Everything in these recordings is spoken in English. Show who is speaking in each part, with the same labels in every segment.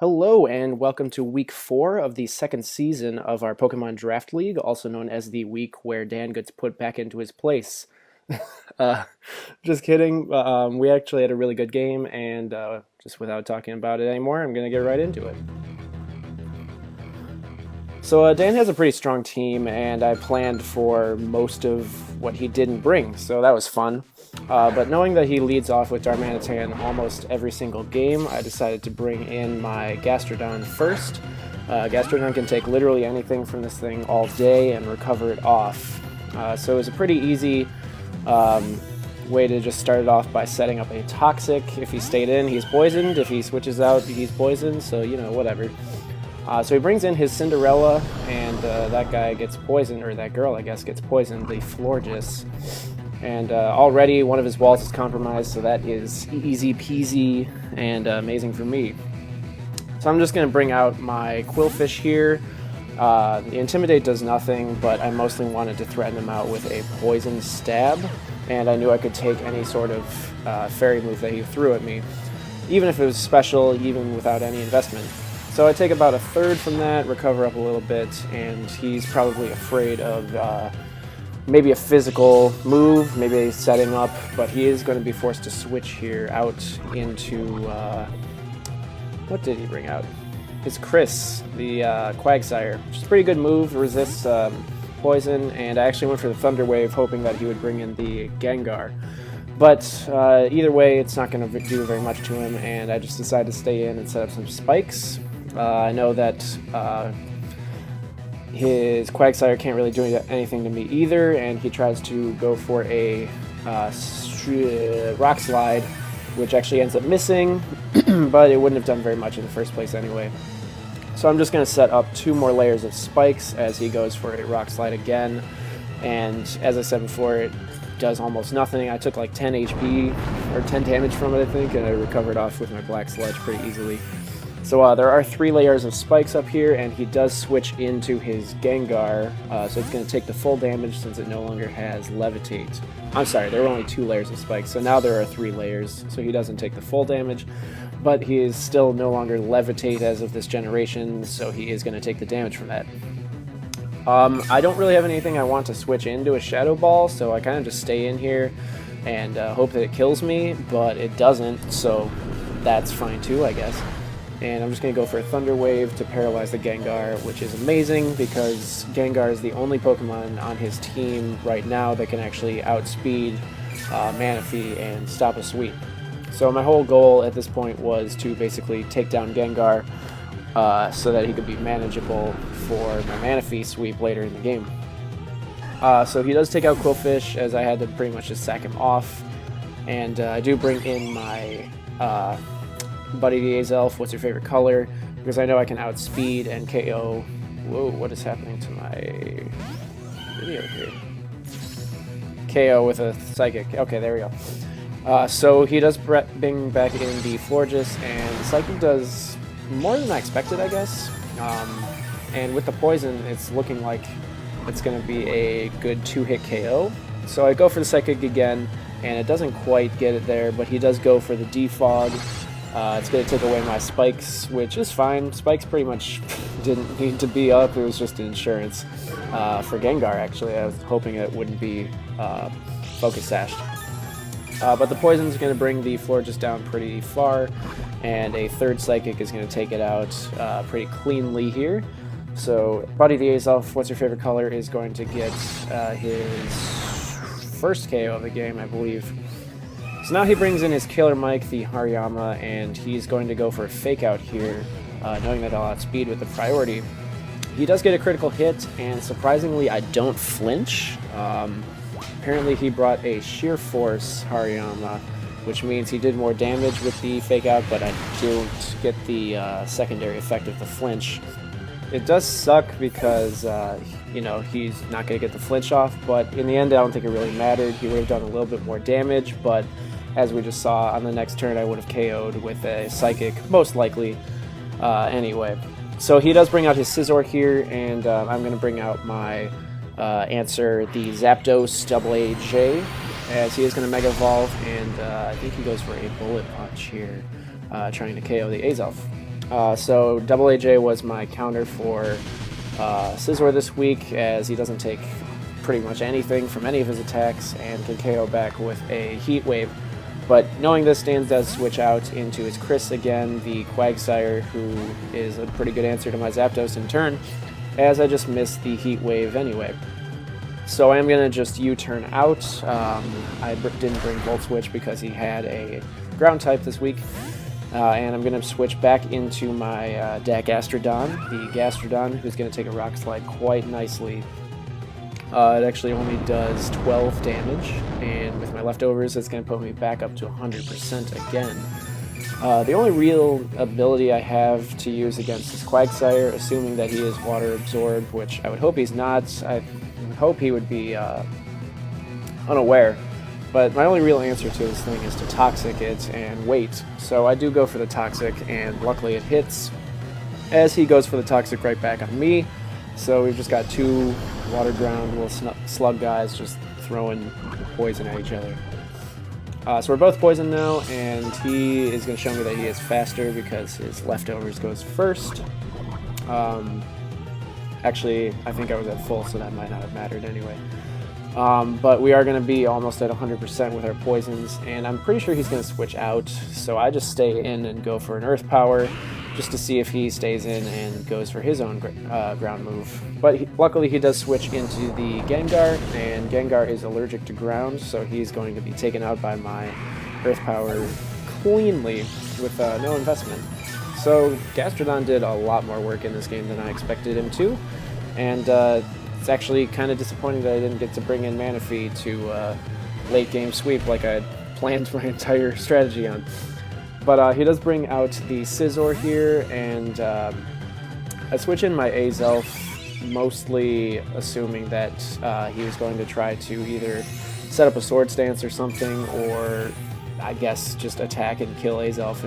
Speaker 1: Hello and welcome to week 4 of the second season of our Pokemon Draft League, also known as the week where Dan gets put back into his place. uh, just kidding. We actually had a really good game, and just without talking about it anymore, I'm going to get right into it. So Dan has a pretty strong team, and I planned for most of what he didn't bring, so that was fun. But knowing that he leads off with Darmanitan almost every single game, I decided to bring in my Gastrodon first. Gastrodon can take literally anything from this thing all day and recover it off. So it was a pretty easy way to just start it off by setting up a Toxic. If he stayed in, he's poisoned. If he switches out, he's poisoned, so whatever. So he brings in his Cinderella, and that guy gets poisoned, or that girl, I guess, gets poisoned, the Florges. And already one of his walls is compromised, so that is easy peasy and amazing for me. So I'm just going to bring out my Quillfish here. The Intimidate does nothing, but I mostly wanted to threaten him out with a Poison Stab, and I knew I could take any sort of fairy move that he threw at me, even if it was special, even without any investment. So I take about a third from that, recover up a little bit, and he's probably afraid of maybe a physical move, maybe setting up, but he is going to be forced to switch here out into, what did he bring out? His Chris, the Quagsire, which is a pretty good move, resists poison, and I actually went for the Thunder Wave, hoping that he would bring in the Gengar. But either way, it's not going to do very much to him, and I just decided to stay in and set up some spikes. I know that his Quagsire can't really do anything to me either, and he tries to go for a Rock Slide, which actually ends up missing, but it wouldn't have done very much in the first place anyway. So I'm just going to set up 2 more layers of spikes as he goes for a Rock Slide again, and as I said before, it does almost nothing. I took like 10 HP, or 10 damage from it I think, and I recovered off with my Black Sludge pretty easily. So there are 3 layers of spikes up here, and he does switch into his Gengar, so it's going to take the full damage since it no longer has Levitate. I'm sorry, there were only 2 layers of spikes, so now there are 3 layers, so he doesn't take the full damage, but he is still no longer Levitate as of this generation, so he is going to take the damage from that. I don't really have anything I want to switch into a Shadow Ball, so I kind of just stay in here and hope that it kills me, but it doesn't, so that's fine too, I guess. And I'm just going to go for a Thunder Wave to paralyze the Gengar, which is amazing because Gengar is the only Pokemon on his team right now that can actually outspeed Manaphy and stop a sweep. So my whole goal at this point was to basically take down Gengar so that he could be manageable for my Manaphy sweep later in the game. So he does take out Quillfish, as I had to pretty much just sack him off. And I do bring in my Buddy the Azelf, what's your favorite color? Because I know I can outspeed and KO. Whoa, what is happening to my video here? KO with a Psychic. Okay, there we go. So he does bring back in the Florges, and the Psychic does more than I expected, I guess. And with the Poison, it's looking like it's going to be a good 2-hit KO. So I go for the Psychic again, and it doesn't quite get it there, but he does go for the Defog. It's going to take away my Spikes, which is fine. Spikes pretty much didn't need to be up. It was just an insurance for Gengar, actually. I was hoping it wouldn't be Focus Sashed. But the Poison's going to bring the Florges down pretty far, and a 3rd Psychic is going to take it out pretty cleanly here. So Buddy the Azelf, what's your favorite color, is going to get his first KO of the game, I believe. So now he brings in his Killer Mike, the Hariyama, and he's going to go for a Fake Out here, knowing that I'll outspeed with the priority. He does get a critical hit, and surprisingly I don't flinch. Apparently he brought a Sheer Force Hariyama, which means he did more damage with the Fake Out, but I don't get the secondary effect of the flinch. It does suck because, he's not going to get the flinch off, but in the end I don't think it really mattered. He would have done a little bit more damage, but as we just saw, on the next turn I would have KO'd with a Psychic, most likely, anyway. So he does bring out his Scizor here, and I'm going to bring out my answer, the Zapdos AA-J, as he is going to Mega Evolve, and I think he goes for a Bullet Punch here, trying to KO the Azelf. So Double AJ was my counter for Scizor this week, as he doesn't take pretty much anything from any of his attacks and can KO back with a Heat Wave. But knowing this, Dan does switch out into his Chris again, the Quagsire, who is a pretty good answer to my Zapdos in turn, as I just missed the Heat Wave anyway. So I am going to just U-turn out. I didn't bring Volt Switch because he had a ground type this week. And I'm going to switch back into my Gastrodon, the Gastrodon, who's going to take a Rock Slide quite nicely. It actually only does 12 damage, and with my leftovers, it's going to put me back up to 100% again. The only real ability I have to use against is Quagsire, assuming that he is Water Absorbed, which I would hope he's not. I hope he would be unaware. But my only real answer to this thing is to Toxic it and wait. So I do go for the Toxic, and luckily it hits, as he goes for the Toxic right back on me. So we've just got two Water Ground little slug guys just throwing poison at each other. So we're both poisoned now, and he is going to show me that he is faster because his leftovers goes first. Actually, I think I was at full, so that might not have mattered anyway. But we are going to be almost at 100% with our poisons, and I'm pretty sure he's going to switch out, so I just stay in and go for an Earth Power, just to see if he stays in and goes for his own ground move. But luckily he does switch into the Gengar, and Gengar is allergic to ground, so he's going to be taken out by my Earth Power cleanly with no investment. So Gastrodon did a lot more work in this game than I expected him to, and it's actually kind of disappointing that I didn't get to bring in Manaphy to late game sweep like I had planned my entire strategy on. But he does bring out the Scizor here, and I switch in my Azelf, mostly assuming that he was going to try to either set up a Sword Stance or something, or I guess just attack and kill Azelf,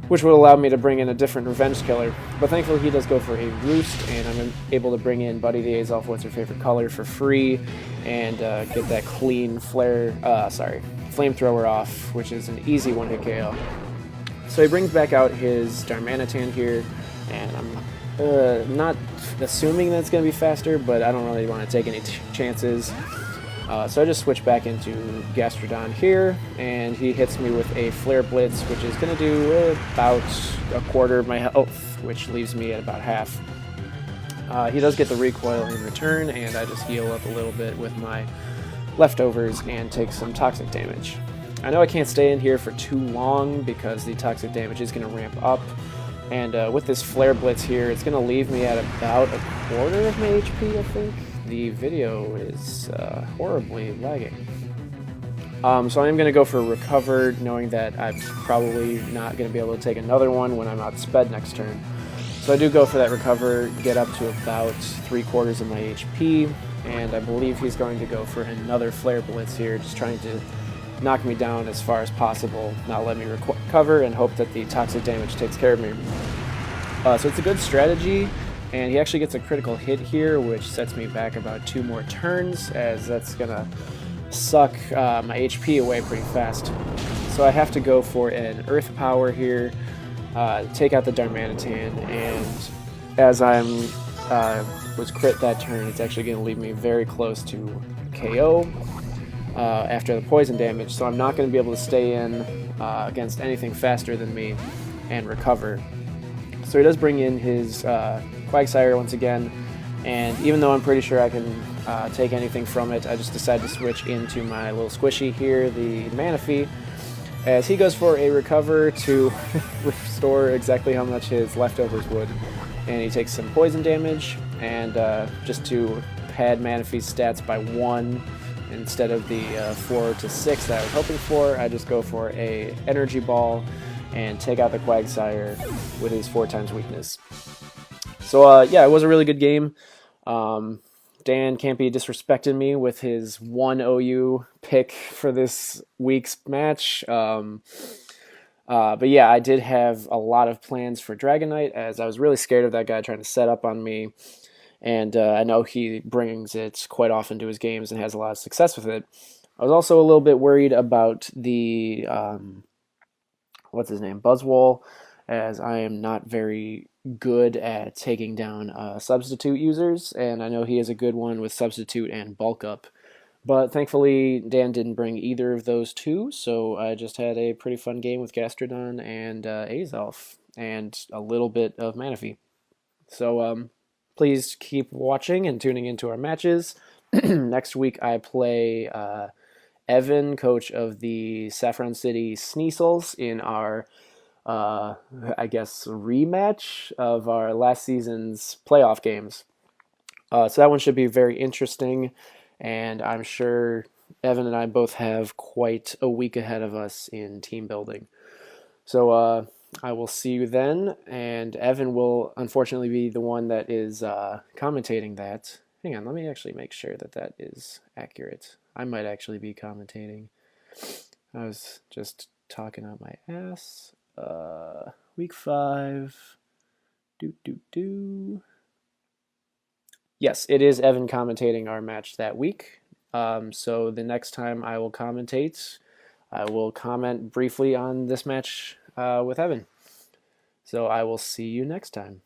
Speaker 1: which would allow me to bring in a different Revenge Killer. But thankfully he does go for a Roost, and I'm able to bring in Buddy the Azelf, what's her favorite color, for free, and get that clean Flamethrower off, which is an easy one-hit KO. So he brings back out his Darmanitan here, and I'm not assuming that it's going to be faster, but I don't really want to take any chances. So I just switch back into Gastrodon here, and he hits me with a Flare Blitz, which is going to do about a quarter of my health, which leaves me at about half. He does get the recoil in return, and I just heal up a little bit with my leftovers and take some toxic damage. I know I can't stay in here for too long because the toxic damage is going to ramp up, and with this Flare Blitz here, it's going to leave me at about a quarter of my HP, I think. The video is horribly lagging. So I'm going to go for Recover, knowing that I'm probably not going to be able to take another one when I'm outsped next turn. So I do go for that Recover, get up to about 3/4 of my HP, and I believe he's going to go for another Flare Blitz here, just trying to knock me down as far as possible, not let me recover, and hope that the toxic damage takes care of me. So it's a good strategy, and he actually gets a critical hit here, which sets me back about 2 more turns, as that's going to suck my HP away pretty fast. So I have to go for an Earth Power here, take out the Darmanitan, and as I'm was crit that turn, it's actually going to leave me very close to KO after the poison damage, so I'm not going to be able to stay in against anything faster than me and recover. So he does bring in his Quagsire once again, and even though I'm pretty sure I can take anything from it, I just decide to switch into my little squishy here, the Manaphy, as he goes for a Recover to restore exactly how much his leftovers would, and he takes some poison damage, and just to pad Manaphy's stats by 1 instead of the 4 to 6 that I was hoping for, I just go for a Energy Ball and take out the Quagsire with his 4 times weakness. So yeah, it was a really good game. Dan can't be disrespecting me with his 1 OU pick for this week's match. But yeah, I did have a lot of plans for Dragonite, as I was really scared of that guy trying to set up on me. And I know he brings it quite often to his games and has a lot of success with it. I was also a little bit worried about the what's his name, Buzzwole, as I am not very good at taking down substitute users, and I know he is a good one with substitute and bulk up. But thankfully, Dan didn't bring either of those two, so I just had a pretty fun game with Gastrodon and Azelf, and a little bit of Manaphy. So please keep watching and tuning into our matches. Next week I play Evan, coach of the Saffron City Sneasels, in our I guess rematch of our last season's playoff games. So that one should be very interesting, and I'm sure Evan and I both have quite a week ahead of us in team building. So I will see you then, and Evan will unfortunately be the one that is commentating that. Hang on, let me actually make sure that that is accurate. I might actually be commentating. I was just talking out my ass. Week 5. Yes, it is Evan commentating our match that week. So the next time I will commentate, I will comment briefly on this match with Evan. So I will see you next time.